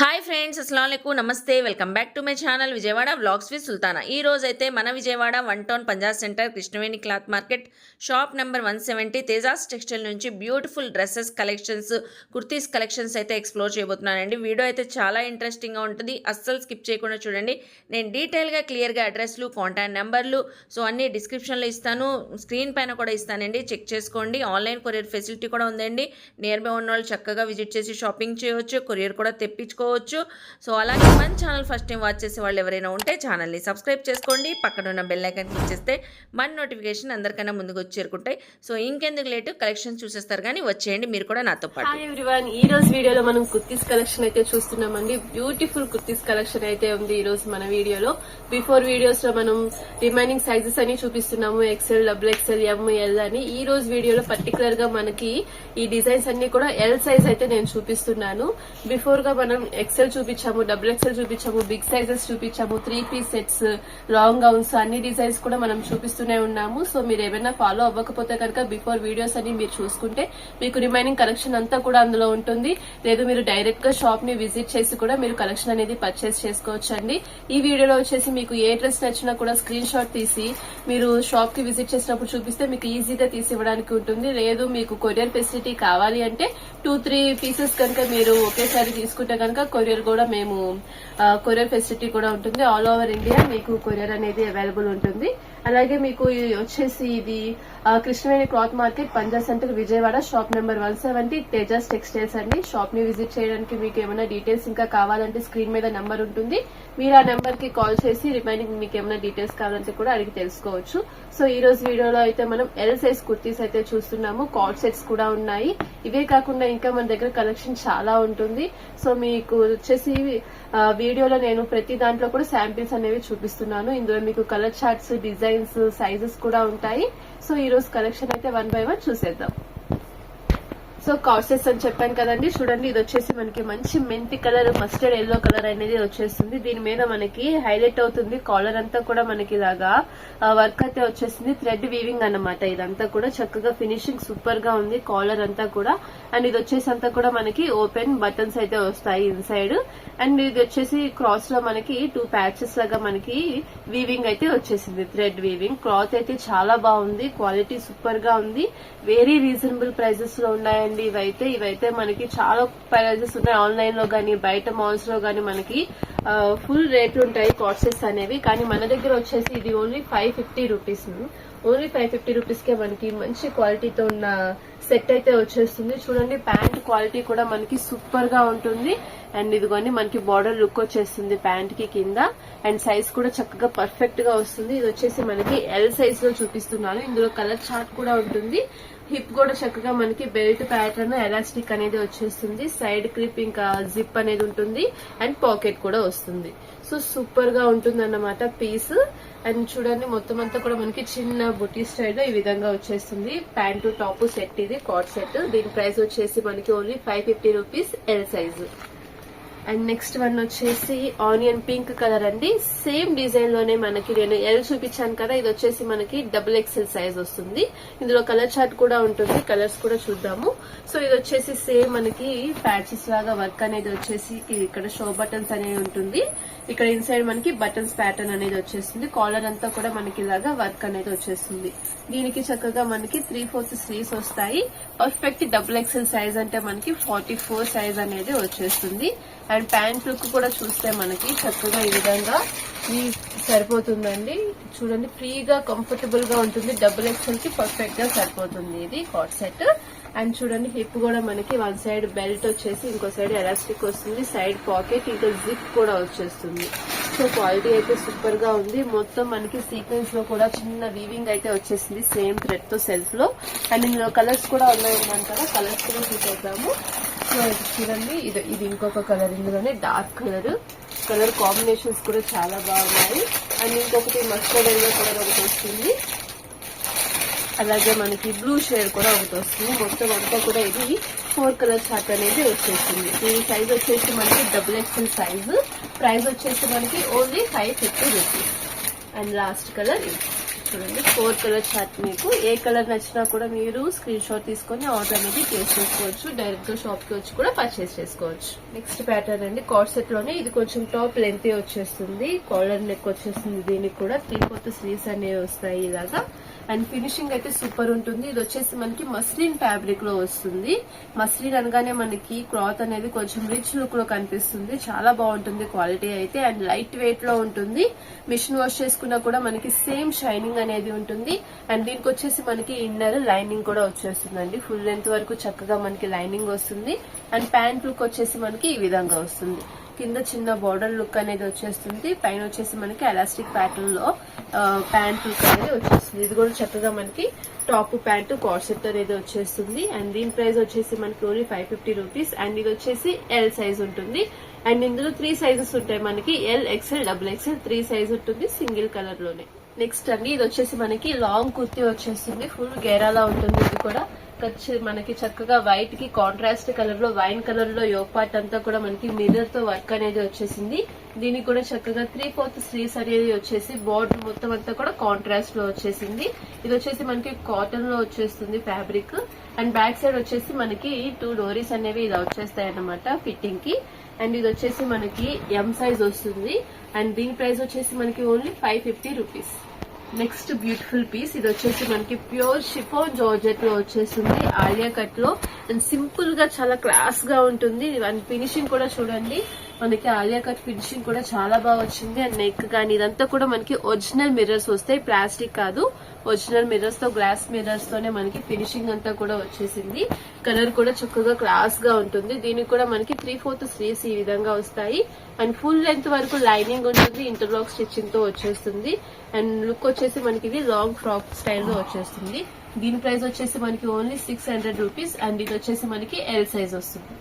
Hi friends, అస్సలాముఅలైకుం, నమస్తే. Welcome back to my channel Vijayawada vlogs with Sultana. ఈ రోజు అయితే మన Vijayawada 1 town Punjab centre Krishnaveni cloth market shop number 170 Tejas textile నుంచి beautiful dresses collections, kurtis collections అయితే ఎక్స్ప్లోర్ చేయబోతున్నానండి. వీడియో అయితే చాలా ఇంట్రెస్టింగ్గా ఉంటుంది, అస్సలు స్కిప్ చేయకుండా చూడండి. నేను డీటెయిల్గా క్లియర్గా అడ్రస్లు, కాంటాక్ట్ నెంబర్లు అన్నీ డిస్క్రిప్షన్లో ఇస్తాను, స్క్రీన్ పైన కూడా ఇస్తానండి, చెక్ చేసుకోండి. ఆన్లైన్ కొరియర్ ఫెసిలిటీ కూడా ఉందండి. నియర్ బై ఉన్న వాళ్ళు చక్కగా విజిట్ చేసి షాపింగ్ చేయవచ్చు, కొరియర్ కూడా తెప్పించుకోవచ్చు. సో అలాగే మన ఛానల్ ఫస్ట్ టైం వాచ్ చేసే వాళ్ళు ఎవరైనా ఉంటే ఛానల్ని సబ్స్క్రైబ్ చేసుకోండి, పక్కన ఉన్న బెల్ ఐకాన్ క్లిక్ చేస్తే మన నోటిఫికేషన్ అందరికన్నా ముందుకు వచ్చి చేరుకుంటాయి. సో ఇంకెందుకు లేటు, కలెక్షన్ చూసేస్తారు కానీ వచ్చేయండి మీరు కూడా నాతో పాటు. హాయ్ ఎవ్రీవన్, ఈ రోజు వీడియోలో మనం కుర్తీస్ కలెక్షన్ అయితే చూస్తున్నామండి. బ్యూటిఫుల్ కుర్తీస్ కలెక్షన్ అయితే ఉంది ఈ రోజు మన వీడియోలో. బిఫోర్ వీడియోస్ లో మనం రిమైనింగ్ సైజెస్ అని చూపిస్తున్నాము, ఎక్సెల్, డబుల్ ఎక్సెల్, ఎం, ఎల్ అని. ఈ రోజు వీడియోలో పర్టికులర్ గా మనకి ఈ డిజైన్స్ అన్ని కూడా ఎల్ సైజ్ అయితే నేను చూపిస్తున్నాను. బిఫోర్ గా మనం ఎక్సెల్ చూపించాము, డబుల్ ఎక్సెల్ చూపించాము, బిగ్ సైజెస్ చూపించాము, 3 పీస్ సెట్స్, లాంగ్ గౌన్స్, అన్ని డిజైన్స్ కూడా మనం చూపిస్తూనే ఉన్నాము. సో మీరు ఏమైనా ఫాలో అవ్వకపోతే కనుక బిఫోర్ వీడియోస్ అని మీరు చూసుకుంటే మీకు రిమైనింగ్ కలెక్షన్ అంతా కూడా అందులో ఉంటుంది. లేదు మీరు డైరెక్ట్ గా షాప్ ని విజిట్ చేసి కూడా మీరు కలెక్షన్ అనేది పర్చేస్ చేసుకోవచ్చు అండి. ఈ వీడియోలో వచ్చేసి మీకు ఏ డ్రెస్ నచ్చినా కూడా స్క్రీన్ షాట్ తీసి మీరు షాప్ కి విజిట్ చేసినప్పుడు చూపిస్తే మీకు ఈజీగా తీసి ఇవ్వడానికి ఉంటుంది. లేదు మీకు కొరియర్ ఫెసిలిటీ కావాలి అంటే 2-3 పీసెస్ కనుక మీరు ఒకేసారి తీసుకుంటే కనుక కొరియర్ కూడా మేము కొరియర్ ఫెసిలిటీ కూడా ఉంటుంది. ఆల్ ఓవర్ ఇండియా మీకు కొరియర్ అనేది అవైలబుల్ ఉంటుంది. అలాగే మీకు వచ్చేసి ఇది Krishnaveni cloth market Punjab centre Vijayawada shop number 170 Tejas textiles అండి. షాప్ ని విజిట్ చేయడానికి మీకు ఏమైనా డీటెయిల్స్ ఇంకా కావాలంటే స్క్రీన్ మీద నెంబర్ ఉంటుంది, మీరు ఆ నెంబర్ కి కాల్ చేసి రిమైనింగ్ మీకు ఏమైనా డీటెయిల్స్ కావాలంటే కూడా అడిగి తెలుసుకోవచ్చు. సో ఈ రోజు వీడియోలో అయితే మనం ఎల్ సైజ్ కుర్తీస్ అయితే చూస్తున్నాము, కార్డ్ సెట్స్ కూడా ఉన్నాయి. ఇవే కాకుండా ఇంకా మన దగ్గర కలెక్షన్ చాలా ఉంటుంది. సో మీకు వచ్చేసి వీడియోలో నేను ప్రతి దాంట్లో కూడా శాంపిల్స్ అనేవి చూపిస్తున్నాను. ఇందులో మీకు కలర్ చార్ట్స్, డిజైన్స్, సైజెస్ కూడా ఉంటాయి. సో ఈ రోజు కలెక్షన్ అయితే 1 by 1 చూసేద్దాం. సో కార్సెస్ అని చెప్పాను కదండి, చూడండి ఇది వచ్చేసి మనకి మంచి మెంతి కలర్, మస్టర్డ్ ఎల్లో కలర్ అనేది వచ్చేస్తుంది. దీని మీద మనకి హైలైట్ అవుతుంది కాలర్ అంతా కూడా మనకి ఇలాగా వర్క్ అయితే వచ్చేసింది, థ్రెడ్ వీవింగ్ అన్నమాట. ఇదంతా కూడా చక్కగా ఫినిషింగ్ సూపర్ గా ఉంది కాలర్ అంతా కూడా. అండ్ ఇది వచ్చేసి అంతా కూడా మనకి ఓపెన్ బటన్స్ అయితే వస్తాయి ఇన్సైడ్. అండ్ ఇది వచ్చేసి క్రాస్ లో మనకి 2 ప్యాచెస్ లాగా మనకి వీవింగ్ అయితే వచ్చేసింది, థ్రెడ్ వీవింగ్. క్లాత్ అయితే చాలా బాగుంది, క్వాలిటీ సూపర్ గా ఉంది, వెరీ రీజనబుల్ ప్రైజెస్ లో ఉన్నాయండి. ఇవైతే మనకి చాలా ప్రైజెస్ ఉన్నాయి ఆన్లైన్ లో గానీ బయట మాల్స్ లో గానీ మనకి ఫుల్ రేట్లు ఉంటాయి కార్సెస్ అనేవి. కానీ మన దగ్గర వచ్చేసి ఇది ఓన్లీ 550 రూపీస్. ఓన్లీ 550 రూపీస్ కే మనకి మంచి క్వాలిటీతో ఉన్న సెట్ అయితే వచ్చేస్తుంది. చూడండి ప్యాంట్ క్వాలిటీ కూడా మనకి సూపర్ గా ఉంటుంది. అండ్ ఇదిగోండి మనకి బార్డర్ లుక్ వచ్చేస్తుంది ప్యాంట్ కి కింద. అండ్ సైజ్ కూడా చక్కగా పర్ఫెక్ట్ గా వస్తుంది. ఇది వచ్చేసి మనకి ఎల్ సైజ్ లో చూపిస్తున్నాను. ఇందులో కలర్ చార్ట్ కూడా ఉంటుంది. హిప్ కూడా చక్కగా మనకి బెల్ట్ ప్యాటర్న్, ఎలాస్టిక్ అనేది వచ్చేస్తుంది. సైడ్ క్లిప్ ఇంకా జిప్ అనేది ఉంటుంది. అండ్ పాకెట్ కూడా వస్తుంది. సో సూపర్ గా ఉంటుంది అన్నమాట పీస్. అండ్ చూడండి మొత్తం అంతా కూడా మనకి చిన్న బుటీ స్టైల్ ఈ విధంగా వచ్చేస్తుంది. ప్యాంటు టాప్ సెట్, ఇది కార్డ్ సెట్. దీని ప్రైస్ వచ్చేసి మనకి only 550 rupees L size. And next one వచ్చేసి ఆనియన్ పింక్ కలర్ అండి. సేమ్ డిజైన్ లోనే మనకి నేను ఎల్ చూపించాను కదా, ఇది వచ్చేసి మనకి డబుల్ ఎక్సెల్ సైజ్ వస్తుంది. ఇందులో కలర్ చార్ట్ కూడా ఉంటుంది, కలర్స్ కూడా చూద్దాము. సో ఇది వచ్చేసి సేమ్ మనకి ప్యాచెస్ లాగా వర్క్ అనేది వచ్చేసి ఇక్కడ షో బటన్స్ అనేది ఉంటుంది. ఇక్కడ ఇన్సైడ్ మనకి బటన్స్ ప్యాటర్న్ అనేది వచ్చేస్తుంది. కాలర్ అంతా కూడా మనకి ఇలాగా వర్క్ అనేది వచ్చేస్తుంది. దీనికి చక్కగా మనకి 3/4 స్లీవ్స్ వస్తాయి. పర్ఫెక్ట్ డబుల్ ఎక్సెల్ సైజ్ అంటే మనకి 44 సైజ్ అనేది వచ్చేస్తుంది. అండ్ ప్యాంట్ లుక్ కూడా చూస్తే మనకి చక్కగా ఈ విధంగా సరిపోతుందండి. చూడండి ఫ్రీగా కంఫర్టబుల్ గా ఉంటుంది, డబుల్ ఎక్సెల్ కి పర్ఫెక్ట్ గా సరిపోతుంది ఇది కార్డ్ సెట్. అండ్ చూడండి హిప్ కూడా మనకి 1 సైడ్ బెల్ట్ వచ్చేసి ఇంకో సైడ్ ఎలాస్టిక్ వస్తుంది, సైడ్ పాకెట్ ఇంకా జిప్ కూడా వచ్చేస్తుంది. సో క్వాలిటీ అయితే సూపర్ గా ఉంది. మొత్తం మనకి సీక్వెన్స్ లో కూడా చిన్న వీవింగ్ అయితే వచ్చేసింది సేమ్ థ్రెడ్ తో సెల్ఫ్ లో. అండ్ ఇందులో కలర్స్ కూడా ఉన్నాయి కదా, కలర్స్ కూడా చూసేద్దాము. సో చూడండి ఇది ఇంకొక కలర్, ఇందులోనే డార్క్ కలర్ కాంబినేషన్స్ కూడా చాలా బాగున్నాయి. అండ్ ఇంకొకటి మస్టర్డ్ ఎల్లో కలర్ ఒకటి వస్తుంది, అలాగే మనకి బ్లూ షేడ్ కూడా ఒకటి వస్తుంది. మొత్తం అంతా కూడా ఇది 4 కలర్ చార్ట్ అనేది వచ్చేస్తుంది. దీని సైజ్ వచ్చేసి మనకి డబుల్ ఎక్సెల్ సైజ్. ప్రైస్ వచ్చేసి మనకి only 550 rupees. And last colour చూడండి 4 కలర్ చార్ట్. మీకు ఏ కలర్ నచ్చినా కూడా మీరు స్క్రీన్ షాట్ తీసుకొని ఆర్డర్ అనేది ప్లేస్ చేసుకోవచ్చు. డైరెక్ట్ గా షాప్ కి వచ్చి కూడా పర్చేస్ చేసుకోవచ్చు. నెక్స్ట్ ప్యాటర్న్ అండి కార్డ్ సెట్ లోనే ఇది కొంచెం టాప్ లెంత్ వచ్చేస్తుంది, కాలర్ నెక్ వచ్చేస్తుంది. దీనికి కూడా 3/4 స్లీవ్స్ అనేవి వస్తాయి ఇలాగా. అండ్ ఫినిషింగ్ అయితే సూపర్ ఉంటుంది. ఇది వచ్చేసి మనకి మస్లిన్ ఫ్యాబ్రిక్ లో వస్తుంది. మస్లిన్ అనగానే మనకి క్లాత్ అనేది కొంచెం రిచ్ లుక్ లో కనిపిస్తుంది. చాలా బాగుంటుంది క్వాలిటీ అయితే. అండ్ లైట్ వెయిట్ లో ఉంటుంది. మిషన్ వాష్ చేసుకున్నా కూడా మనకి సేమ్ షైనింగ్ అనేది ఉంటుంది. అండ్ దీనికి వచ్చేసి మనకి ఇన్నర్ లైనింగ్ కూడా వచ్చేస్తుందండి. ఫుల్ లెంత్ వరకు చక్కగా మనకి లైనింగ్ వస్తుంది. అండ్ ప్యాంట్ లుక్ వచ్చేసి మనకి ఈ విధంగా వస్తుంది. కింద చిన్న బార్డర్ లుక్ అనేది వచ్చేస్తుంది. పైన వచ్చేసి మనకి ఎలాస్టిక్ ప్యాటర్న్ లో ప్యాంట్ లుక్ అనేది వచ్చేస్తుంది. ఇది కూడా చక్కగా మనకి టాప్ ప్యాంట్ కార్డ్ సెట్ అనేది వచ్చేస్తుంది. అండ్ దీని ప్రైస్ వచ్చేసి మనకి ఓన్లీ 550 రూపీస్. అండ్ ఇది వచ్చేసి ఎల్ సైజ్ ఉంటుంది. అండ్ ఇందులో 3 సైజెస్ ఉంటాయి మనకి. L, XL, double XL 3 size ఉంటుంది సింగిల్ కలర్ లోనే. నెక్స్ట్ అండి ఇది వచ్చేసి మనకి లాంగ్ కుర్తీ వచ్చేస్తుంది. ఫుల్ గేరాలా ఉంటుంది. ఇది కూడా మనకి చక్కగా వైట్ కి కాంట్రాస్ట్ కలర్ లో వైన్ కలర్ లో యోగ్ పార్ట్ అంతా కూడా మనకి మిర్రర్ తో వర్క్ అనేది వచ్చేసింది. దీనికి కూడా చక్కగా 3/4 స్లీవ్స్ అనేది వచ్చేసి బార్డర్ మొత్తం అంతా కూడా కాంట్రాస్ట్ లో వచ్చేసింది. ఇది వచ్చేసి మనకి కాటన్ లో వచ్చేస్తుంది ఫ్యాబ్రిక్. అండ్ బ్యాక్ సైడ్ వచ్చేసి మనకి 2 డోరీస్ అనేవి ఇలా వచ్చేస్తాయి అన్నమాట ఫిట్టింగ్ కి. అండ్ ఇది వచ్చేసి మనకి ఎం సైజ్ వస్తుంది. అండ్ దీని ప్రైస్ వచ్చేసి మనకి only 550 rupees. Next beautiful piece ఇది వచ్చేసి మనకి ప్యూర్ షిఫాన్ జార్జెట్ లో వచ్చేస్తుంది. ఆలియా కట్ లో అండ్ సింపుల్ గా చాలా క్లాస్ గా ఉంటుంది. అండ్ ఫినిషింగ్ కూడా చూడండి మనకి ఆలియా కట్ ఫినిషింగ్ కూడా చాలా బాగా వచ్చింది. అండ్ నెక్ కానీ ఇదంతా కూడా మనకి ఒరిజినల్ మిర్రర్స్ వస్తాయి, ప్లాస్టిక్ కాదు. ఒరిజినల్ మిర్రర్స్ తో గ్లాస్ మిర్రర్స్ తోనే మనకి ఫినిషింగ్ అంతా కూడా వచ్చేసింది. కలర్ కూడా చక్కగా క్లాస్ గా ఉంటుంది. దీనికి కూడా మనకి 3/4 స్లీవ్స్ ఈ విధంగా వస్తాయి. అండ్ ఫుల్ లెంత్ వరకు లైనింగ్ ఉంటుంది. ఇంటర్లాక్ స్టిచ్చింగ్ తో వచ్చేస్తుంది. అండ్ లుక్ వచ్చేసి మనకి ఇది లాంగ్ ఫ్రాక్ స్టైల్ లో వచ్చేస్తుంది. దీని ప్రైస్ వచ్చేసి మనకి ఓన్లీ 600 రూపీస్. అండ్ ఇది వచ్చేసి మనకి ఎల్ సైజ్ వస్తుంది.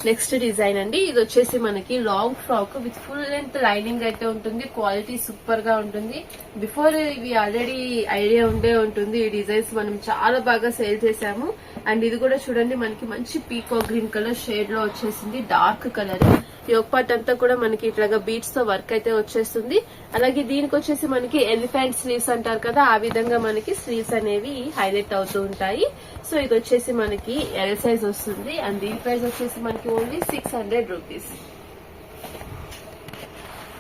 నెక్స్ట్ డిజైన్ అండి ఇది వచ్చేసి మనకి long frock with full length lining అయితే ఉంటుంది. క్వాలిటీ సూపర్ గా ఉంటుంది. బిఫోర్ ఇవి ఆల్రెడీ ఐడియా ఉండే ఉంటుంది. ఈ డిజైన్స్ మనం చాలా బాగా సేల్ చేసాము. అండ్ ఇది కూడా చూడండి మనకి మంచి పీకో గ్రీన్ కలర్ షేడ్ లో వచ్చేసింది. డార్క్ కలర్ యోగ్ పార్ట్ అంతా కూడా మనకి ఇట్లాగా బీట్స్ తో వర్క్ అయితే వచ్చేస్తుంది. అలాగే దీనికి వచ్చేసి మనకి ఎలిఫెంట్ స్లీవ్స్ అంటారు కదా, ఆ విధంగా మనకి స్లీవ్స్ అనేవి హైలైట్ అవుతూ ఉంటాయి. సో ఇది వచ్చేసి మనకి ఎల్ సైజ్ వస్తుంది. అండ్ దీని ప్రైస్ వచ్చేసి మనకి ఓన్లీ 600 రూపీస్.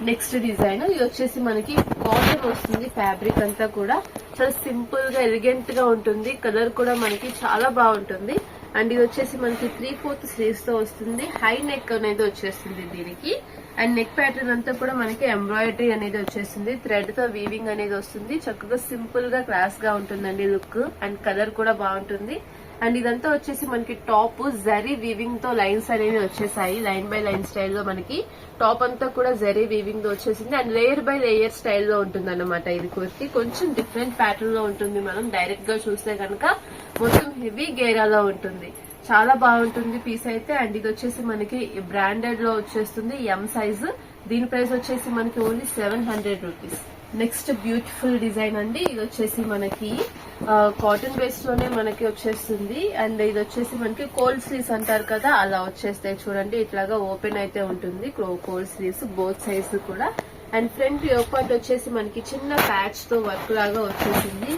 నెక్స్ట్ డిజైన్ ఇది వచ్చేసి మనకి కాటన్ వస్తుంది. ఫ్యాబ్రిక్ అంతా కూడా చాలా సింపుల్ గా ఎలిగెంట్ గా ఉంటుంది. కలర్ కూడా మనకి చాలా బాగుంటుంది. అండ్ ఇది వచ్చేసి మనకి 3/4 స్లీవ్స్ తో వస్తుంది. హై నెక్ అనేది వచ్చేస్తుంది దీనికి. అండ్ నెక్ ప్యాటర్న్ అంతా కూడా మనకి ఎంబ్రాయిడరీ అనేది వచ్చేస్తుంది. థ్రెడ్ తో వీవింగ్ అనేది వస్తుంది. చక్కగా సింపుల్ గా క్లాస్ గా ఉంటుందండి లుక్. అండ్ కలర్ కూడా బాగుంటుంది. అండ్ ఇదంతా వచ్చేసి మనకి టాప్ జరీ వీవింగ్ తో లైన్స్ అనేవి వచ్చేసాయి. లైన్ బై లైన్ స్టైల్లో మనకి టాప్ అంతా కూడా జరీ వీవింగ్ తో వచ్చేసింది. అండ్ లేయర్ బై లేయర్ స్టైల్లో ఉంటుంది అన్నమాట. ఇది కుర్తి కొంచెం డిఫరెంట్ ప్యాటర్న్ లో ఉంటుంది. మనం డైరెక్ట్ గా చూస్తే కనుక మొత్తం హెవీ గేరాలో ఉంటుంది. చాలా బాగుంటుంది పీస్ అయితే. అండ్ ఇది వచ్చేసి మనకి బ్రాండెడ్ లో వచ్చేస్తుంది ఎం సైజ్. దీని ప్రైస్ వచ్చేసి మనకి only 700 rupees. Next beautiful design అండి ఇది వచ్చేసి మనకి కాటన్ బేస్ లోనే మనకి వచ్చేస్తుంది. అండ్ ఇది వచ్చేసి మనకి కోల్డ్ స్లీవ్స్ అంటారు కదా, అలా వచ్చేస్తాయి చూడండి. ఇట్లాగా ఓపెన్ అయితే ఉంటుంది కోల్డ్ స్లీవ్స్ బోత్ సైజ్ కూడా. అండ్ ఫ్రంట్ యోగ్ పార్ట్ వచ్చేసి మనకి చిన్న ప్యాచ్ తో వర్క్ లాగా వచ్చేసింది.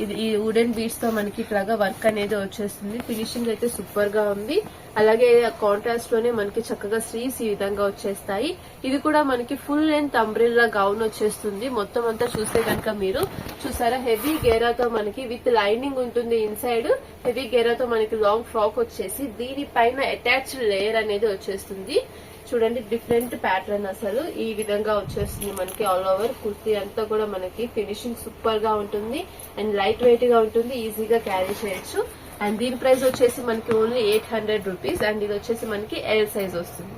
ఇది ఈ వుడెన్ బీడ్స్ తో మనకి ఇట్లాగా వర్క్ అనేది వచ్చేస్తుంది. ఫినిషింగ్ అయితే సూపర్ గా ఉంది. అలాగే కాంట్రాస్ట్ లోనే మనకి చక్కగా స్లీవ్స్ ఈ విధంగా వచ్చేస్తాయి. ఇది కూడా మనకి ఫుల్ లెంత్ అంబ్రెల్లా గౌన్ వచ్చేస్తుంది. మొత్తం అంతా చూస్తే కనుక మీరు చూసారా హెవీ గేరాతో మనకి విత్ లైనింగ్ ఉంటుంది. ఇన్సైడ్ హెవీ గేరాతో మనకి లాంగ్ ఫ్రాక్ వచ్చేసి దీనిపైన అటాచ్డ్ లేయర్ అనేది వచ్చేస్తుంది. చూడండి డిఫరెంట్ ప్యాటర్న్ అసలు ఈ విధంగా వచ్చేస్తుంది మనకి ఆల్ ఓవర్ కుర్తీ అంతా కూడా మనకి ఫినిషింగ్ సూపర్ గా ఉంటుంది. అండ్ లైట్ వెయిట్ గా ఉంటుంది. ఈజీగా క్యారీ చేయొచ్చు. అండ్ దీని ప్రైస్ వచ్చేసి మనకి ఓన్లీ 800 రూపీస్. అండ్ ఇది వచ్చేసి మనకి ఎల్ సైజ్ వస్తుంది.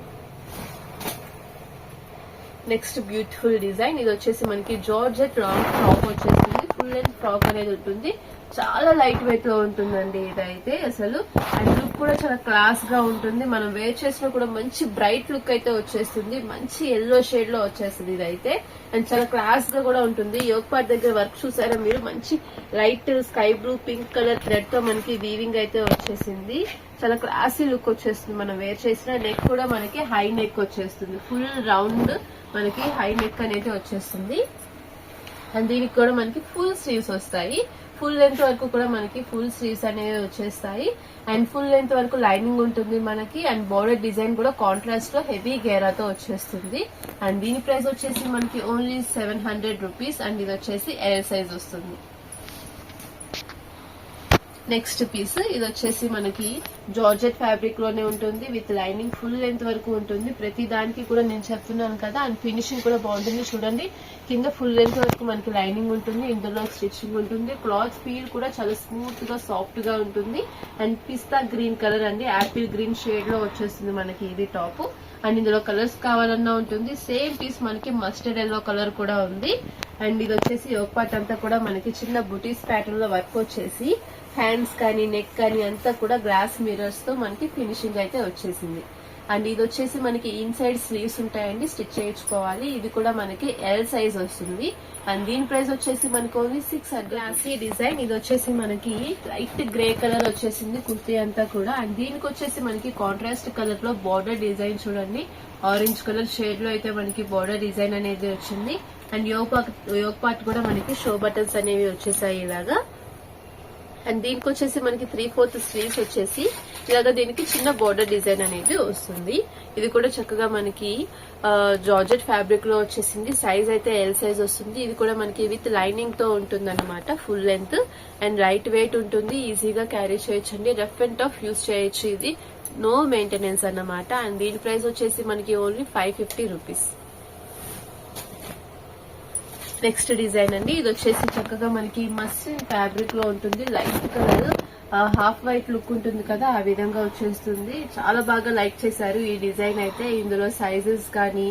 నెక్స్ట్ బ్యూటిఫుల్ డిజైన్ ఇది వచ్చేసి మనకి జార్జెట్ లాంగ్ ఫ్రాక్ వచ్చేస్తుంది. ఫుల్ లెంత్ ఫ్రాక్ అనేది ఉంటుంది. చాలా లైట్ వెయిట్ లో ఉంటుందండి ఇదైతే అసలు. అండ్ లుక్ కూడా చాలా క్లాస్ గా ఉంటుంది. మనం వేర్ చేసినా కూడా మంచి బ్రైట్ లుక్ అయితే వచ్చేస్తుంది. మంచి ఎల్లో షేడ్ లో వచ్చేస్తుంది ఇదైతే. అండ్ చాలా క్లాస్ గా కూడా ఉంటుంది. యోగ్ పార్ట్ దగ్గర వర్క్ చూసారా మీరు, మంచి light sky blue pink colour thread తో మనకి వీవింగ్ అయితే వచ్చేసింది. చాలా క్లాసీ లుక్ వచ్చేస్తుంది మనం వేర్ చేసిన. నెక్ కూడా మనకి హై నెక్ వచ్చేస్తుంది, ఫుల్ రౌండ్ మనకి హై నెక్ అనేది వచ్చేస్తుంది. అండ్ దీనికి కూడా మనకి ఫుల్ స్లీవ్స్ వస్తాయి. ఫుల్ లెంత్ వరకు కూడా మనకి ఫుల్ స్లీవ్స్ అనేవి వచ్చేస్తాయి. అండ్ ఫుల్ లెంత్ వరకు లైనింగ్ ఉంటుంది మనకి. అండ్ బోర్డర్ డిజైన్ కూడా కాంట్రాస్ట్ లో హెవీ గేరాతో వచ్చేస్తుంది. అండ్ దీని ప్రైస్ వచ్చేసి మనకి ఓన్లీ 700 రూపీస్. అండ్ ఇది వచ్చేసి ఎల్ సైజ్ వస్తుంది. నెక్స్ట్ పీస్ ఇది వచ్చేసి మనకి జార్జెట్ ఫ్యాబ్రిక్ లోనే ఉంటుంది, విత్ లైనింగ్ ఫుల్ లెంత్ వరకు ఉంటుంది. ప్రతి దానికి కూడా నేను చెప్తున్నాను కదా. అండ్ ఫినిషింగ్ కూడా బాగుంటుంది. చూడండి, కింద ఫుల్ లెంత్ వరకు మనకి లైనింగ్ ఉంటుంది, ఇందులో స్టిచ్చింగ్ ఉంటుంది. క్లాత్ ఫీల్ కూడా చాలా స్మూత్ గా సాఫ్ట్ గా ఉంటుంది. అండ్ పిస్తా గ్రీన్ కలర్ అండి, యాపిల్ గ్రీన్ షేడ్ లో వచ్చేస్తుంది మనకి ఇది టాప్. అండ్ ఇందులో కలర్స్ కావాలన్నా ఉంటుంది. సేమ్ పీస్ మనకి మస్టర్డ్ ఎల్లో కలర్ కూడా ఉంది. అండ్ ఇది వచ్చేసి యోగ్ పార్ట్ అంతా కూడా మనకి చిన్న బుటీస్ ప్యాటర్న్ లో వర్క్ వచ్చేసి హ్యాండ్స్ కానీ నెక్ కానీ అంతా కూడా గ్లాస్ మిర్రర్స్ తో మనకి ఫినిషింగ్ అయితే వచ్చేసింది. అండ్ ఇది వచ్చేసి మనకి ఇన్సైడ్ స్లీవ్స్ ఉంటాయండి, స్టిచ్ చేయించుకోవాలి. ఇది కూడా మనకి ఎల్ సైజ్ వస్తుంది. అండ్ దీని ప్రైస్ వచ్చేసి మనకి ఓన్లీ 600. గ్లాసీ డిజైన్ ఇది వచ్చేసి మనకి లైట్ గ్రే కలర్ వచ్చేసింది కుర్తీ అంతా కూడా. అండ్ దీనికి వచ్చేసి మనకి కాంట్రాస్ట్ కలర్ లో బార్డర్ డిజైన్ చూడండి, ఆరెంజ్ కలర్ షేడ్ లో అయితే మనకి బార్డర్ డిజైన్ అనేది వచ్చింది. అండ్ యోగ్ పార్ట్ కూడా మనకి షో బటన్స్ అనేవి వచ్చేసాయి ఇలాగా. అండ్ దీనికి వచ్చేసి మనకి 3/4 స్లీవ్స్ వచ్చేసి ఇలాగా దీనికి చిన్న బోర్డర్ డిజైన్ అనేది వస్తుంది. ఇది కూడా చక్కగా మనకి జార్జెట్ ఫ్యాబ్రిక్ లో వచ్చేసింది. సైజ్ అయితే ఎల్ సైజ్ వస్తుంది. ఇది కూడా మనకి విత్ లైనింగ్ తో ఉంటుంది అనమాట, full length. And light weight ఉంటుంది, ఈజీగా క్యారీ చేయొచ్చండి. రఫ్ అండ్ టఫ్ యూజ్ చేయొచ్చు. ఇది నో మెయింటెనెన్స్ అన్నమాట. అండ్ దీని ప్రైస్ వచ్చేసి మనకి ఓన్లీ 550 రూపీస్. నెక్స్ట్ డిజైన్ అండి, ఇది వచ్చేసి చక్కగా మనకి మస్లిన్ ఫ్యాబ్రిక్ లో ఉంటుంది. Light colour half white look ఉంటుంది కదా, ఆ విధంగా వచ్చేస్తుంది. చాలా బాగా లైక్ చేశారు ఈ డిజైన్ అయితే. ఇందులో సైజెస్ కానీ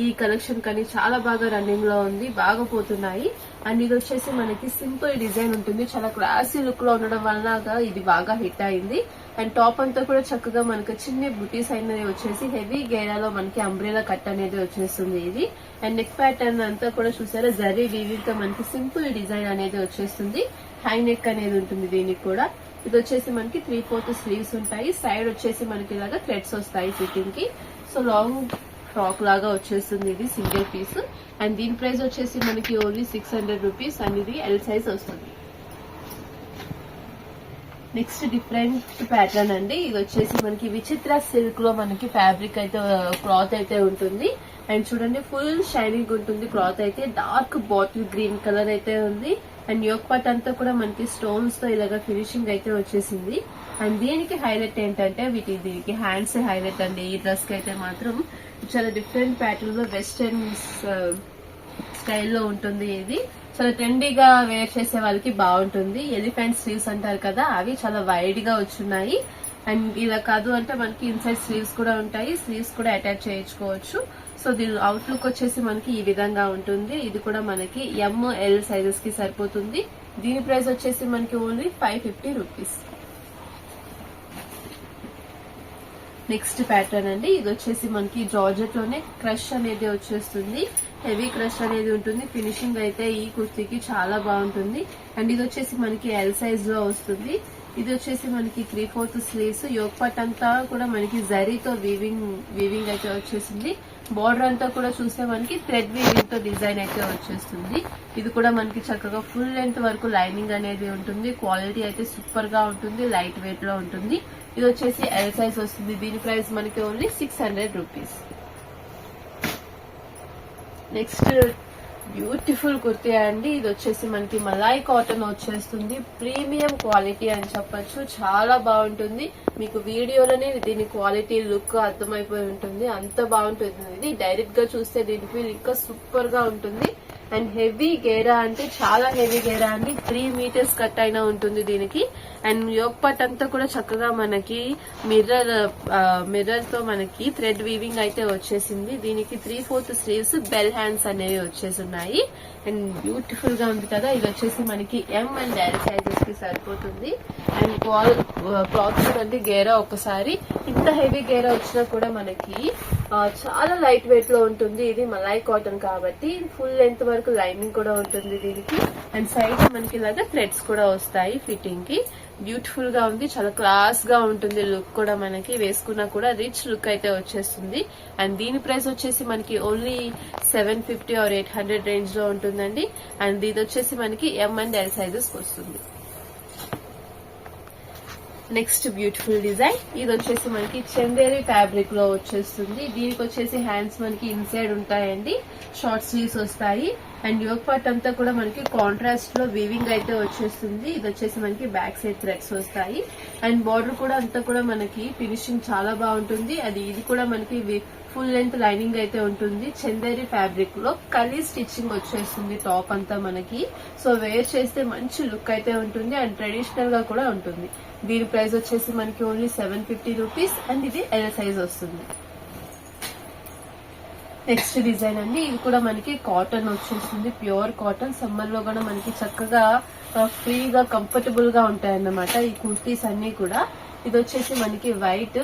ఈ కలెక్షన్ కానీ చాలా బాగా రన్నింగ్ లో ఉంది, బాగా పోతున్నాయి. అండ్ ఇది వచ్చేసి మనకి సింపుల్ డిజైన్ ఉంటుంది. చాలా క్లాసీ లుక్ లో ఉండడం వలన ఇది బాగా హిట్ అయింది. అండ్ టాప్ అంతా కూడా చక్కగా మనకి చిన్న బుటీస్ అనేది వచ్చేసి హెవీ గేరాలో మనకి అంబ్రెలా కట్ అనేది వచ్చేస్తుంది ఇది. అండ్ నెక్ ప్యాటర్న్ అంతా కూడా చూసారా, జరీ వీవింగ్ తో మనకి సింపుల్ డిజైన్ అనేది వచ్చేస్తుంది. హై నెక్ అనేది ఉంటుంది దీనికి కూడా. ఇది వచ్చేసి మనకి 3/4 స్లీవ్స్ ఉంటాయి. సైడ్ వచ్చేసి మనకి ఇలాగా థ్రెడ్స్ వస్తాయి ఫిట్టింగ్ కి. సో లాంగ్ ఫ్రాక్ లాగా వచ్చేస్తుంది ఇది సింగిల్ పీస్. అండ్ దీని ప్రైస్ వచ్చేసి మనకి ఓన్లీ 600 రూపీస్. అండ్ ఇది ఎల్ సైజ్ వస్తుంది. నెక్స్ట్ డిఫరెంట్ ప్యాటర్న్ అండి, ఇది వచ్చేసి మనకి విచిత్ర సిల్క్ లో మనకి ఫ్యాబ్రిక్ అయితే క్లాత్ అయితే ఉంటుంది. అండ్ చూడండి, ఫుల్ షైనింగ్ ఉంటుంది క్లాత్ అయితే. డార్క్ బాటిల్ గ్రీన్ కలర్ అయితే ఉంది. అండ్ యోగ్ పార్ట్ అంతా కూడా మనకి స్టోన్స్ తో ఇలాగా ఫినిషింగ్ అయితే వచ్చేసింది. అండ్ దీనికి హైలైట్ ఏంటంటే దీనికి హ్యాండ్స్ హైలైట్ అండి. ఈ డ్రెస్ కి అయితే మాత్రం చాలా డిఫరెంట్ ప్యాటర్న్ లో వెస్టర్న్ స్టైల్లో ఉంటుంది. ఇది చాలా ట్రెండీగా వేర్ చేసే వాళ్ళకి బాగుంటుంది. ఎలిఫెంట్ స్లీవ్స్ అంటారు కదా, అవి చాలా వైడ్ గా వచ్చున్నాయి. అండ్ ఇలా కాదు అంటే మనకి ఇన్సైడ్ స్లీవ్స్ కూడా ఉంటాయి, స్లీవ్స్ కూడా అటాచ్ చేయించుకోవచ్చు. సో దీని అవుట్లుక్ వచ్చేసి మనకి ఈ విధంగా ఉంటుంది. ఇది కూడా మనకి ML సైజెస్ కి సరిపోతుంది. దీని ప్రైస్ వచ్చేసి మనకి ఓన్లీ 550 రూపీస్. నెక్స్ట్ ప్యాటర్న్ అండి, ఇది వచ్చేసి మనకి జార్జెట్ లోనే క్రష్ అనేది వచ్చేస్తుంది. హెవీ క్రష్ అనేది ఉంటుంది. ఫినిషింగ్ అయితే ఈ కుర్తీకి చాలా బాగుంటుంది. అండ్ ఇది వచ్చేసి మనకి ఎల్ సైజ్ లో వస్తుంది. ఇది వచ్చేసి మనకి 3/4 స్లీవ్స్. యోగ్ పార్ట్ అంతా కూడా మనకి జరీతో వీవింగ్ అయితే వచ్చేసింది. బార్డర్ అంతా కూడా చూస్తే మనకి థ్రెడ్ వీవింగ్ తో డిజైన్ అయితే వచ్చేస్తుంది. ఇది కూడా మనకి చక్కగా ఫుల్ లెంత్ వరకు లైనింగ్ అనేది ఉంటుంది. క్వాలిటీ అయితే సూపర్ గా ఉంటుంది, లైట్ వెయిట్ లో ఉంటుంది. ఇది వచ్చేసి ఎల్ సైజ్ వస్తుంది. దీని ప్రైస్ మనకి only 600 rupees. Next beautiful kurti అండి, ఇది వచ్చేసి మనకి మలాయ్ కాటన్ వచ్చేస్తుంది. ప్రీమియం క్వాలిటీ అని చెప్పొచ్చు, చాలా బాగుంటుంది. మీకు వీడియోలోనే దీని క్వాలిటీ లుక్ అర్థమైపోయి ఉంటుంది, అంత బాగుంటుంది. ఇది డైరెక్ట్ గా చూస్తే దీని ఫీల్ ఇంకా సూపర్ గా ఉంటుంది. అండ్ హెవీ గేరా అంటే చాలా హెవీ గేరా అండి, 3 మీటర్స్ కట్ అయినా ఉంటుంది దీనికి. అండ్ యోక్ పార్ట్ అంతా కూడా చక్కగా మనకి మిర్రర్ తో మనకి థ్రెడ్ వీవింగ్ అయితే వచ్చేసింది. దీనికి 3/4 స్లీవ్స్, బెల్ హ్యాండ్స్ అనేవి వచ్చేసి ఉన్నాయి. అండ్ బ్యూటిఫుల్ గా ఉంది కదా. ఇది వచ్చేసి మనకి M అండ్ L సైజెస్ కి సరిపోతుంది. అండ్ క్లాత్ చూడండి, గేరా ఒకసారి ఇంత హెవీ గేరా వచ్చినా కూడా మనకి చాలా లైట్ వెయిట్ లో ఉంటుంది. ఇది మలాయ్ కాటన్ కాబట్టి ఫుల్ లెంత్ వరకు లైనింగ్ కూడా ఉంటుంది దీనికి. అండ్ సైడ్ మనకి ఇలాగా థ్రెడ్స్ కూడా వస్తాయి ఫిట్టింగ్ కి. బ్యూటిఫుల్ గా ఉంది, చాలా క్లాస్ గా ఉంటుంది లుక్ కూడా. మనకి వేసుకున్నా కూడా రిచ్ లుక్ అయితే వచ్చేస్తుంది. అండ్ దీని ప్రైస్ వచ్చేసి మనకి ఓన్లీ 750 or 800 రేంజ్ లో ఉంటుందండి. అండ్ ఇది వచ్చేసి మనకి M అండ్ L సైజెస్ వస్తుంది. నెక్స్ట్ బ్యూటిఫుల్ డిజైన్, ఇది వచ్చేసి మనకి చందేరి ఫ్యాబ్రిక్ లో వచ్చేస్తుంది. దీనికి వచ్చేసి హ్యాండ్స్ మనకి ఇన్సైడ్ ఉంటాయండి, షార్ట్ స్లీవ్స్ వస్తాయి. అండ్ యోక్ పార్ట్ అంతా కూడా మనకి కాంట్రాస్ట్ లో వీవింగ్ అయితే వచ్చేస్తుంది. ఇది వచ్చేసి మనకి బ్యాక్ సైడ్ థ్రెడ్స్ వస్తాయి. అండ్ బార్డర్ కూడా అంతా కూడా మనకి ఫినిషింగ్ చాలా బాగుంటుంది. ఇది కూడా మనకి ఫుల్ లెంత్ లైనింగ్ అయితే ఉంటుంది. చందేరి ఫ్యాబ్రిక్ లో కలీ స్టిచ్చింగ్ వచ్చేస్తుంది టాప్ అంతా మనకి. సో వేర్ చేస్తే మంచి లుక్ అయితే ఉంటుంది అండ్ ట్రెడిషనల్ గా కూడా ఉంటుంది. దీని ప్రైస్ వచ్చేసి మనకి ఓన్లీ 750 రూపీస్. అండ్ ఇది L సైజ్ వస్తుంది. నెక్స్ట్ డిజైన్ అండి, ఇది కూడా మనకి కాటన్ వచ్చేస్తుంది, ప్యూర్ కాటన్. సమ్మర్ లో కూడా మనకి చక్కగా ఫ్రీగా కంఫర్టబుల్ గా ఉంటాయన్నమాట ఈ కుర్తీస్ అన్ని కూడా. ఇది వచ్చేసి మనకి వైట్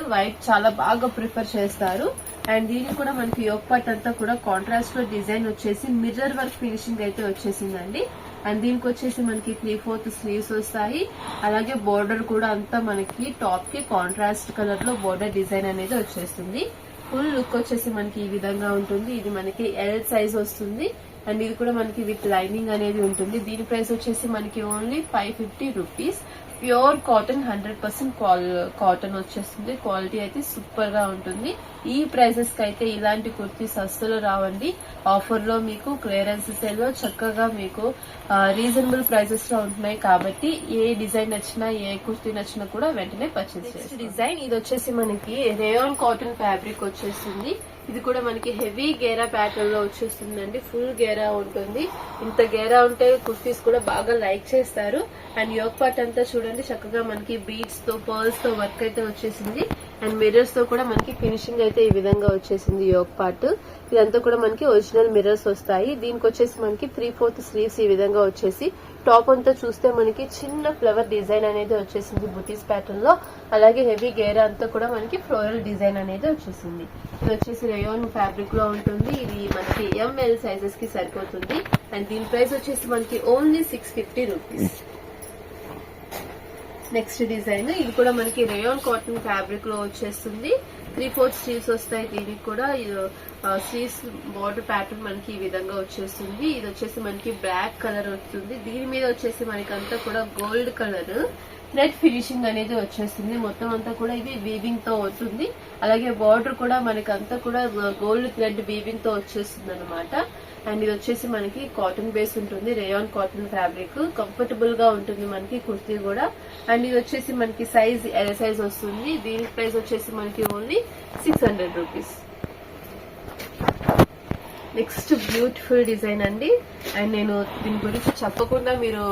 చాలా బాగా ప్రిఫర్ చేస్తారు. అండ్ దీనికి కూడా మనకి యోక్ పార్ట్ అంతా కూడా కాంట్రాస్ట్ లో డిజైన్ వచ్చేసి మిర్రర్ వర్క్ ఫినిషింగ్ అయితే వచ్చేసిందండి. అండ్ దీనికి వచ్చేసి మనకి 3/4 స్లీవ్స్ వస్తాయి. అలాగే బోర్డర్ కూడా అంతా మనకి టాప్ కి కాంట్రాస్ట్ కలర్ లో బోర్డర్ డిజైన్ అనేది వచ్చేస్తుంది. ఫుల్ లుక్ వచ్చేసి మనకి ఈ విధంగా ఉంటుంది. ఇది మనకి L సైజ్ వస్తుంది. అండ్ ఇది కూడా మనకి విత్ లైనింగ్ అనేది ఉంటుంది. దీని ప్రైస్ వచ్చేసి మనకి only 550 rupees. Pure cotton, 100% cotton వచ్చేస్తుంది. క్వాలిటీ అయితే సూపర్ గా ఉంటుంది. ఈ ప్రైసెస్ కి అయితే ఇలాంటి కుర్తీస్ అస్సలు రావండి. ఆఫర్ లో మీకు క్లియరెన్స్ సేల్ లో చక్కగా మీకు రీజనబుల్ ప్రైసెస్ లో ఉంటున్నాయి కాబట్టి ఏ డిజైన్ నచ్చినా ఏ కుర్తీ నచ్చినా కూడా వెంటనే పర్చేస్ చేయండి. డిజైన్ ఇది వచ్చేసి మనకి రేయాన్ కాటన్ ఫ్యాబ్రిక్ వచ్చేస్తుంది. ఇది కూడా మనకి హెవీ గేరా ప్యాటర్న్ లో వచ్చేస్తుందండి. ఫుల్ గేరా ఉంటుంది. ఇంత గేరా ఉంటే కుర్తీస్ కూడా బాగా లైక్ చేస్తారు. అండ్ యోక్ పార్ట్ అంతా చూడండి చక్కగా మనకి బీడ్స్ తో పర్ల్స్ తో వర్క్ అయితే వచ్చేసింది. అండ్ మిర్రర్స్ తో కూడా మనకి ఫినిషింగ్ అయితే ఈ విధంగా వచ్చేసింది యోక్ పార్ట్. ఇదంతా కూడా మనకి ఒరిజినల్ మిర్రర్స్ వస్తాయి. దీనికి వచ్చేసి మనకి 3/4 స్లీవ్స్ ఈ విధంగా వచ్చేసి టాప్ అంతా చూస్తే మనకి చిన్న ఫ్లవర్ డిజైన్ అనేది వచ్చేసింది బుటీస్ ప్యాటర్న్ లో. అలాగే హెవీ గేరా అంతా కూడా మనకి ఫ్లోరల్ డిజైన్ అనేది వచ్చేసింది. ఇది వచ్చేసి రేయాన్ ఫ్యాబ్రిక్ లో ఉంటుంది. ఇది మనకి ML సైజెస్ కి సరిపోతుంది. అండ్ దీని ప్రైస్ వచ్చేసి మనకి ఓన్లీ 650 రూపీస్. నెక్స్ట్ డిజైన్, ఇది కూడా మనకి రేయాన్ కాటన్ ఫ్యాబ్రిక్ లో వచ్చేస్తుంది. 3/4 స్లీవ్స్ వస్తాయి. దీనికి కూడా స్లీవ్స్ బార్డర్ ప్యాటర్న్ మనకి ఈ విధంగా వచ్చేస్తుంది. ఇది వచ్చేసి మనకి బ్లాక్ కలర్ వస్తుంది. దీని మీద వచ్చేసి మనకి అంతా కూడా గోల్డ్ కలర్ థ్రెడ్ ఫినిషింగ్ అనేది వచ్చేస్తుంది. మొత్తం అంతా కూడా ఇది వీవింగ్ తో ఉంటుంది. అలాగే బార్డర్ కూడా మనకి అంతా కూడా గోల్డ్ థ్రెడ్ వీవింగ్ తో వచ్చేస్తుంది అనమాట. అండ్ ఇది వచ్చేసి మనకి కాటన్ బేస్ ఉంటుంది. రేయాన్ కాటన్ ఫ్యాబ్రిక్ కంఫర్టబుల్ గా ఉంటుంది మనకి కుర్తీ కూడా. అండ్ ఇది వచ్చేసి మనకి సైజ్ L సైజ్ వస్తుంది. దీని ప్రైస్ వచ్చేసి మనకి only 600 rupees. Next beautiful design అండి. అండ్ నేను దీని గురించి చెప్పకుండా మీరు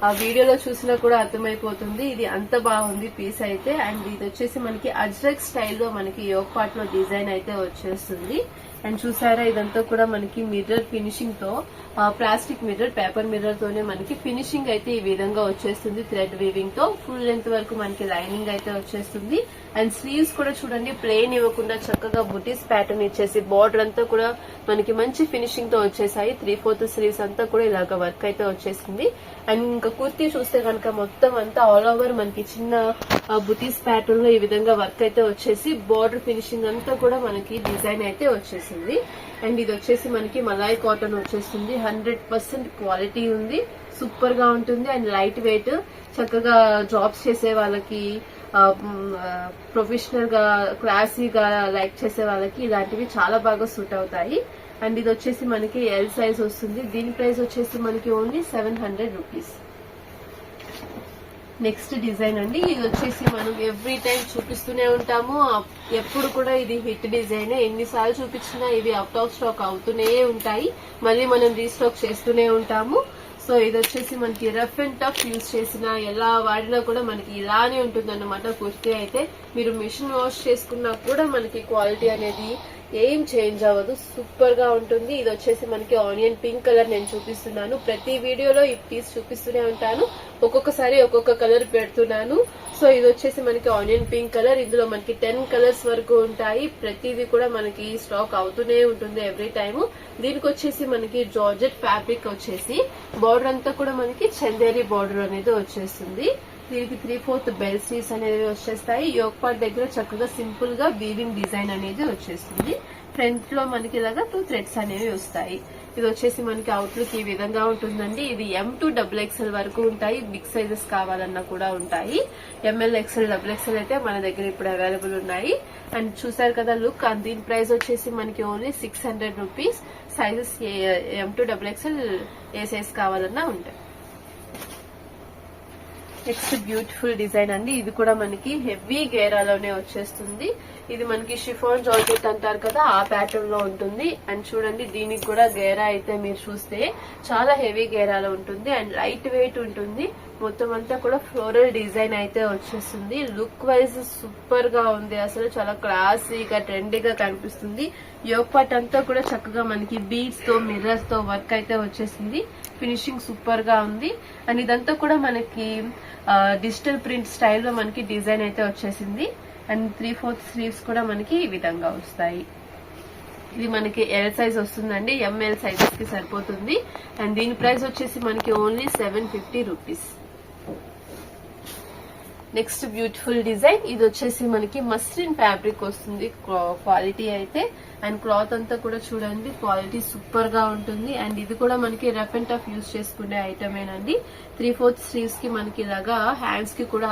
ఆ వీడియోలో చూసినా కూడా అర్థమైపోతుంది. ఇది అంత బాగుంది పీస్ అయితే. అండ్ ఇది వచ్చేసి మనకి అజ్రక్ స్టైల్లో మనకి యోక్ పార్ట్ లో డిజైన్ అయితే వచ్చేస్తుంది. అండ్ చూసారా ఇదంతా కూడా మనకి మిర్రర్ ఫినిషింగ్ తో ప్లాస్టిక్ మిర్రర్, పేపర్ మిర్రర్ తోనే మనకి ఫినిషింగ్ అయితే ఈ విధంగా వచ్చేస్తుంది. థ్రెడ్ వీవింగ్ తో ఫుల్ లెంత్ వరకు మనకి లైనింగ్ అయితే వచ్చేస్తుంది. అండ్ స్లీవ్స్ కూడా చూడండి ప్లెయిన్ ఇవ్వకుండా చక్కగా బుటీస్ ప్యాటర్న్ ఇచ్చేసి బార్డర్ అంతా కూడా మనకి మంచి ఫినిషింగ్ తో వచ్చేసాయి. 3/4 స్లీవ్స్ అంతా కూడా ఇలాగ వర్క్ అయితే వచ్చేసింది. అండ్ ఇంకా కుర్తీ చూస్తే కనుక మొత్తం అంతా ఆల్ ఓవర్ మనకి చిన్న బుటీస్ ప్యాటర్న్ లో ఈ విధంగా వర్క్ అయితే వచ్చేసి బార్డర్ ఫినిషింగ్ అంతా కూడా మనకి డిజైన్ అయితే వచ్చేసింది. అండ్ ఇది వచ్చేసి మనకి మలాయ్ కాటన్ వచ్చేస్తుంది. 100% క్వాలిటీ ఉంది, సూపర్ గా ఉంటుంది. అండ్ లైట్ వెయిట్, చక్కగా జాబ్స్ చేసే వాళ్ళకి, ప్రొఫెషనల్ గా క్లాసీగా లైక్ చేసే వాళ్ళకి ఇలాంటివి చాలా బాగా సూట్ అవుతాయి. అండ్ ఇది వచ్చేసి మనకి L సైజ్ వస్తుంది. దీని ప్రైస్ వచ్చేసి మనకి ఓన్లీ 700 రూపీస్. నెక్స్ట్ డిజైన్ అండి, ఇది వచ్చేసి మనం ఎవ్రీ టైం చూపిస్తూనే ఉంటాము. ఎప్పుడు కూడా ఇది హిట్ డిజైన్, ఎన్నిసార్లు చూపించినా ఇవి అవుట్ ఆఫ్ స్టాక్ అవుతూనే ఉంటాయి, మళ్ళీ మనం రీస్టాక్ చేస్తూనే ఉంటాము. సో ఇది వచ్చేసి మనకి రఫ్ అండ్ టఫ్ యూజ్ చేసినా ఎలా వాడినా కూడా మనకి ఇలానే ఉంటుంది అన్నమాట. కుర్తీ అయితే మీరు మిషన్ వాష్ చేసుకున్నా కూడా మనకి క్వాలిటీ అనేది ఏం చేంజ్ అవ్వదు, సూపర్ గా ఉంటుంది. ఇది వచ్చేసి మనకి ఆనియన్ పింక్ కలర్ నేను చూపిస్తున్నాను, ప్రతి వీడియోలో ఈ పీస్ చూపిస్తూనే ఉంటాను, ఒక్కొక్కసారి ఒక్కొక్క కలర్ పెడుతున్నాను. సో ఇది వచ్చేసి మనకి ఆనియన్ పింక్ కలర్, ఇందులో మనకి 10 కలర్స్ వరకు ఉంటాయి, ప్రతిదీ కూడా మనకి స్టాక్ అవుతూనే ఉంటుంది ఎవ్రీ టైమ్. దీనికి వచ్చేసి మనకి జార్జెట్ ఫ్యాబ్రిక్ వచ్చేసి బార్డర్ అంతా కూడా మనకి చందేరి బార్డర్ అనేది వచ్చేస్తుంది. దీనికి 3/4 బెల్ స్లీవ్స్ అనేవి వచ్చేస్తాయి. యోక్ పార్ట్ దగ్గర చక్కగా సింపుల్ గా వీవింగ్ డిజైన్ అనేది వచ్చేస్తుంది. ఫ్రంట్ లో మనకి ఇలాగా 2 థ్రెడ్స్ అనేవి వస్తాయి. ఇది వచ్చేసి మనకి అవుట్లుక్ ఈ విధంగా ఉంటుందండి. ఇది M to XXL వరకు ఉంటాయి, బిగ్ సైజెస్ కావాలన్నా కూడా ఉంటాయి. ML, XL, XXL అయితే మన దగ్గర ఇప్పుడు అవైలబుల్ ఉన్నాయి. అండ్ చూసారు కదా లుక్, అండ్ దీని ప్రైస్ వచ్చేసి మనకి only 600 rupees. Sizes M to XXL A size కావాలన్నా ఉంటాయి. నెక్స్ట్ బ్యూటిఫుల్ డిజైన్ అండి, ఇది కూడా మనకి హెవీ గేరాలోనే వచ్చేస్తుంది. ఇది మనకి షిఫాన్ జార్జెట్ అంటారు కదా, ఆ ప్యాటర్న్ లో ఉంటుంది. అండ్ చూడండి దీనికి కూడా గేరా అయితే మీరు చూస్తే చాలా హెవీ గేరాలో ఉంటుంది అండ్ లైట్ వెయిట్ ఉంటుంది. మొత్తం అంతా కూడా ఫ్లోరల్ డిజైన్ అయితే వచ్చేస్తుంది. లుక్ వైజ్ సూపర్ గా ఉంది, అసలు చాలా క్లాసీగా ట్రెండీగా కనిపిస్తుంది. యోక్ పార్ట్ అంతా కూడా చక్కగా మనకి బీడ్స్ తో మిర్రర్స్ తో వర్క్ అయితే వచ్చేసింది. ఫినిషింగ్ సూపర్ గా ఉంది. అండ్ ఇదంతా కూడా మనకి డిజిటల్ ప్రింట్ స్టైల్లో మనకి డిజైన్ అయితే వచ్చేసింది. అండ్ 3/4 స్లీవ్స్ కూడా మనకి ఈ విధంగా వస్తాయి. ఇది మనకి ఎల్ సైజ్ వస్తుందండి, ఎంఎల్ సైజెస్ కి సరిపోతుంది. అండ్ దీని ప్రైస్ వచ్చేసి మనకి only 750 rupees. Next beautiful design, ఇది వచ్చేసి మనకి మస్లిన్ ఫ్యాబ్రిక్ వస్తుంది క్వాలిటీ అయితే. అండ్ క్లాత్ అంతా కూడా చూడండి క్వాలిటీ సూపర్ గా ఉంటుంది. అండ్ ఇది కూడా మనకి రఫ్ అండ్ టఫ్ యూజ్ చేసుకునే ఐటమేనండి. 3/4 స్లీవ్స్ కి మనకి ఇలాగా హ్యాండ్స్ కి కూడా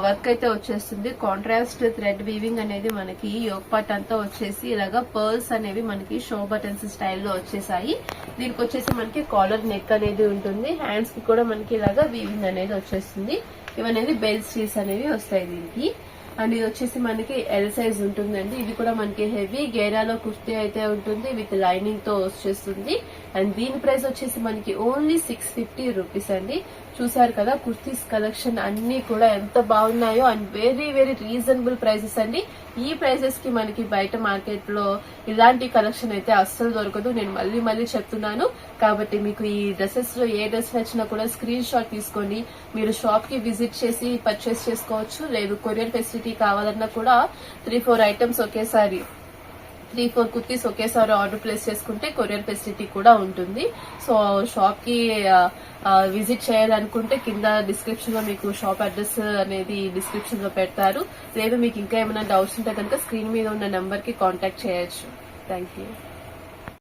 వర్క్ అయితే వచ్చేస్తుంది. కాంట్రాస్ట్ థ్రెడ్ వీవింగ్ అనేది మనకి యోక్ పార్ట్ అంతా వచ్చేసి ఇలాగా పర్ల్స్ అనేవి మనకి షో బటన్స్ స్టైల్లో వచ్చేసాయి. దీనికి వచ్చేసి మనకి కాలర్ నెక్ అనేది ఉంటుంది. హ్యాండ్స్ కి కూడా మనకి ఇలాగా వీవింగ్ అనేది వచ్చేస్తుంది. ఇవనేది బెల్ స్లీవ్స్ అనేవి వస్తాయి దీనికి. అండ్ ఇది వచ్చేసి మనకి ఎల్ సైజ్ ఉంటుందండి. ఇది కూడా మనకి హెవీ గేరాలో కుర్తీ అయితే ఉంటుంది, విత్ లైనింగ్ తో వచ్చేస్తుంది. అండ్ దీని ప్రైస్ వచ్చేసి మనకి ఓన్లీ 650 రూపీస్ అండి. చూసారు కదా కుర్తీస్ కలెక్షన్ అన్ని కూడా ఎంత బాగున్నాయో, and very very reasonable prices అండి. ఈ ప్రైసెస్ కి మనకి బయట మార్కెట్ లో ఇలాంటి కలెక్షన్ అయితే అస్సలు దొరకదు, నేను మళ్ళీ మళ్ళీ చెప్తున్నాను. కాబట్టి మీకు ఈ డ్రెస్సెస్ లో ఏ డ్రెస్ నచ్చినా కూడా స్క్రీన్ షాట్ తీసుకొని మీరు షాప్ కి విజిట్ చేసి పర్చేస్ చేసుకోవచ్చు. లేదు కొరియర్ ఫెసిలిటీ కావాలన్నా కూడా 3-4 ఐటమ్స్ ఒకేసారి 3-4 కుర్తీస్ ఒకేసారి ఆర్డర్ ప్లేస్ చేసుకుంటే కొరియర్ ఫెసిలిటీ కూడా ఉంటుంది. సో షాప్ కి విజిట్ చేయాలనుకుంటే కింద డిస్క్రిప్షన్ లో మీకు షాప్ అడ్రస్ అనేది డిస్క్రిప్షన్ లో పెడతారు. లేదు మీకు ఇంకా ఏమైనా డౌట్స్ ఉంటే కనుక స్క్రీన్ మీద ఉన్న నెంబర్ కి కాంటాక్ట్ చేయొచ్చు. Thank you.